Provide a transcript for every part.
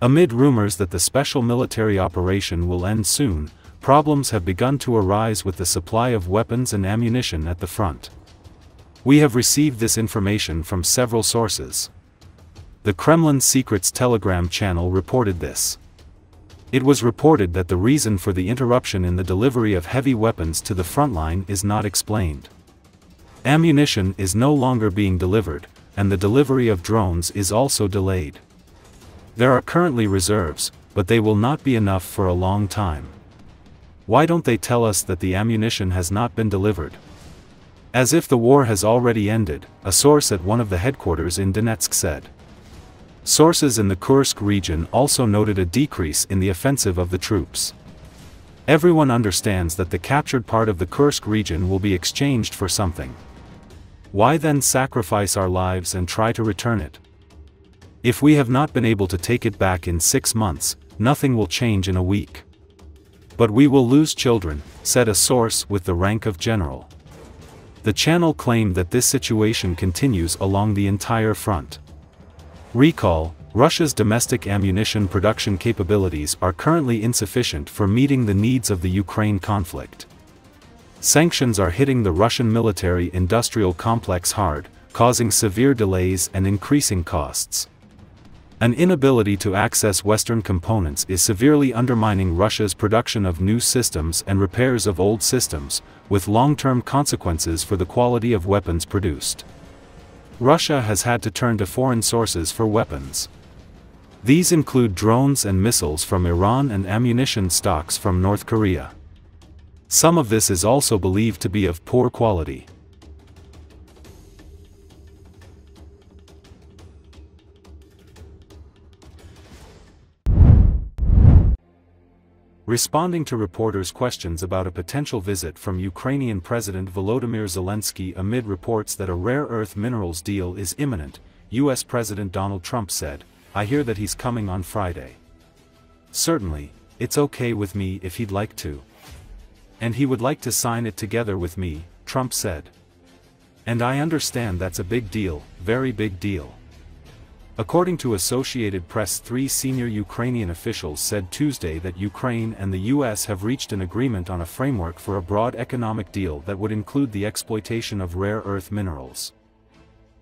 Amid rumors that the special military operation will end soon, problems have begun to arise with the supply of weapons and ammunition at the front. We have received this information from several sources. The Kremlin's Secrets Telegram channel reported this. It was reported that the reason for the interruption in the delivery of heavy weapons to the front line is not explained. Ammunition is no longer being delivered, and the delivery of drones is also delayed. There are currently reserves, but they will not be enough for a long time. Why don't they tell us that the ammunition has not been delivered? As if the war has already ended, a source at one of the headquarters in Donetsk said. Sources in the Kursk region also noted a decrease in the offensive of the troops. Everyone understands that the captured part of the Kursk region will be exchanged for something. Why then sacrifice our lives and try to return it? If we have not been able to take it back in 6 months, nothing will change in a week. But we will lose children, said a source with the rank of general. The channel claimed that this situation continues along the entire front. Recall, Russia's domestic ammunition production capabilities are currently insufficient for meeting the needs of the Ukraine conflict. Sanctions are hitting the Russian military-industrial complex hard, causing severe delays and increasing costs. An inability to access Western components is severely undermining Russia's production of new systems and repairs of old systems, with long-term consequences for the quality of weapons produced. Russia has had to turn to foreign sources for weapons. These include drones and missiles from Iran and ammunition stocks from North Korea. Some of this is also believed to be of poor quality. Responding to reporters' questions about a potential visit from Ukrainian President Volodymyr Zelensky amid reports that a rare earth minerals deal is imminent, U.S. President Donald Trump said, "I hear that he's coming on Friday. Certainly, it's okay with me if he'd like to. And he would like to sign it together with me," Trump said. "And I understand that's a big deal, very big deal." According to Associated Press, 3 senior Ukrainian officials said Tuesday that Ukraine and the U.S. have reached an agreement on a framework for a broad economic deal that would include the exploitation of rare earth minerals.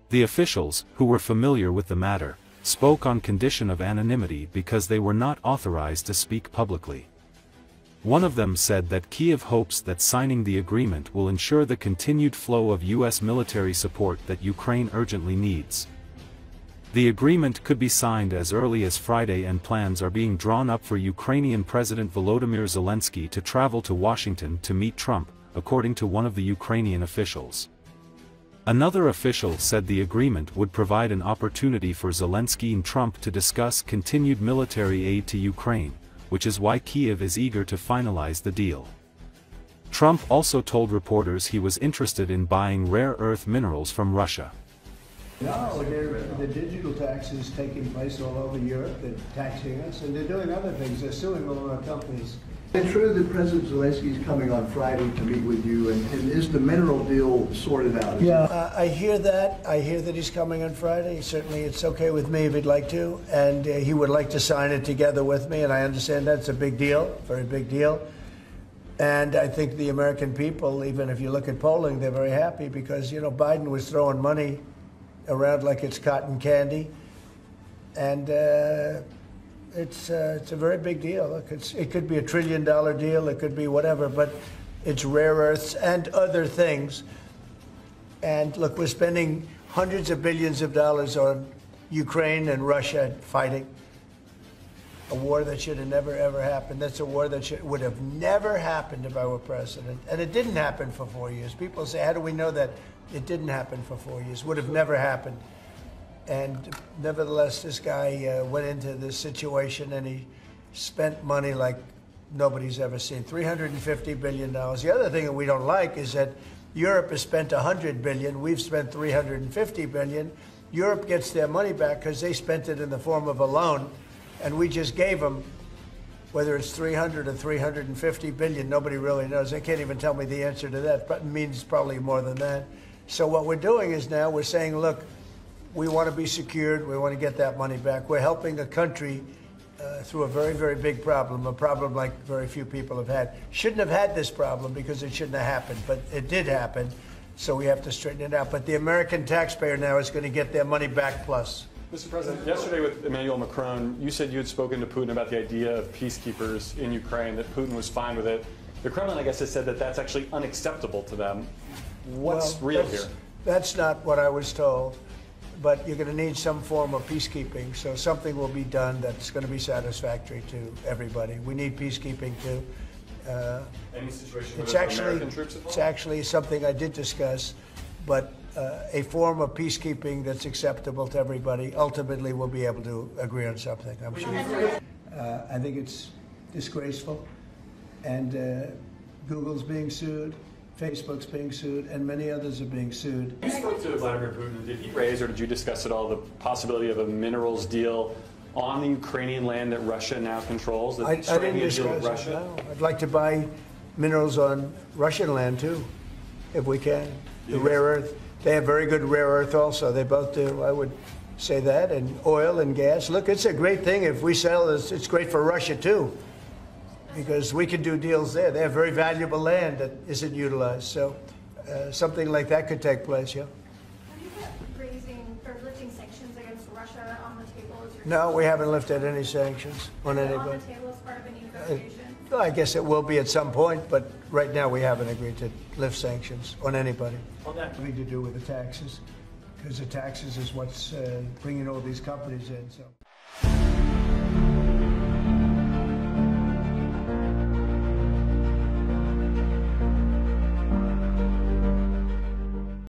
The officials, who were familiar with the matter, spoke on condition of anonymity because they were not authorized to speak publicly. One of them said that Kyiv hopes that signing the agreement will ensure the continued flow of U.S. military support that Ukraine urgently needs. The agreement could be signed as early as Friday, and plans are being drawn up for Ukrainian President Volodymyr Zelensky to travel to Washington to meet Trump, according to one of the Ukrainian officials. Another official said the agreement would provide an opportunity for Zelensky and Trump to discuss continued military aid to Ukraine, which is why Kyiv is eager to finalize the deal. Trump also told reporters he was interested in buying rare earth minerals from Russia. No, the digital tax is taking place all over Europe. They're taxing us, and they're doing other things. They're suing all our companies. Is it true that President Zelensky is coming on Friday to meet with you, and is the mineral deal sorted out? Yeah, I hear that. I hear that he's coming on Friday. Certainly, it's okay with me if he'd like to, and he would like to sign it together with me, and I understand that's a big deal, very big deal. And I think the American people, even if you look at polling, they're very happy because, you know, Biden was throwing money around like it's cotton candy, and it's a very big deal. Look, it could be $1 trillion deal, it could be whatever, but it's rare earths and other things. And look, we're spending hundreds of billions of dollars on Ukraine and Russia fighting a war that should have never ever happened. That's a war that would have never happened if I were president, and it didn't happen for 4 years. People say, how do we know that? It didn't happen for 4 years, would have never happened. And nevertheless, this guy went into this situation and he spent money like nobody's ever seen, $350 billion. The other thing that we don't like is that Europe has spent $100 billion, we've spent $350 billion. Europe gets their money back because they spent it in the form of a loan, and we just gave them, whether it's 300 or 350 billion, nobody really knows. They can't even tell me the answer to that, but it means probably more than that. So what we're doing is now we're saying, look, we want to be secured. We want to get that money back. We're helping a country through a very, very big problem, a problem like very few people have had. Shouldn't have had this problem because it shouldn't have happened, but it did happen, so we have to straighten it out. But the American taxpayer now is going to get their money back plus. Mr. President, yesterday with Emmanuel Macron, you said you had spoken to Putin about the idea of peacekeepers in Ukraine, that Putin was fine with it. The Kremlin, I guess, has said that that's actually unacceptable to them. What's real here? That's not what I was told, but you're going to need some form of peacekeeping, so something will be done that's going to be satisfactory to everybody. We need peacekeeping too. Any situation where It's there's actually, American troops involved? it's actually something I did discuss, but a form of peacekeeping that's acceptable to everybody. Ultimately, we'll be able to agree on something, I'm sure. I think it's disgraceful, and Google's being sued, Facebook's being sued, and many others are being sued. You spoke to Vladimir Putin. Did he raise, or did you discuss at all, the possibility of a minerals deal on the Ukrainian land that Russia now controls? I didn't discuss it, no. I'd like to buy minerals on Russian land too, if we can. The rare earth. They have very good rare earth also. They both do. I would say that. And oil and gas. Look, it's a great thing. If we sell this, it's great for Russia too, because we can do deals there. They have very valuable land that isn't utilized. So something like that could take place, yeah. Have you put raising or lifting sanctions against Russia on the table? No, we haven't lifted any sanctions on anybody. On the table as part of any negotiation? Well, I guess it will be at some point, but right now we haven't agreed to lift sanctions on anybody. Nothing to do with the taxes, because the taxes is what's bringing all these companies in. So.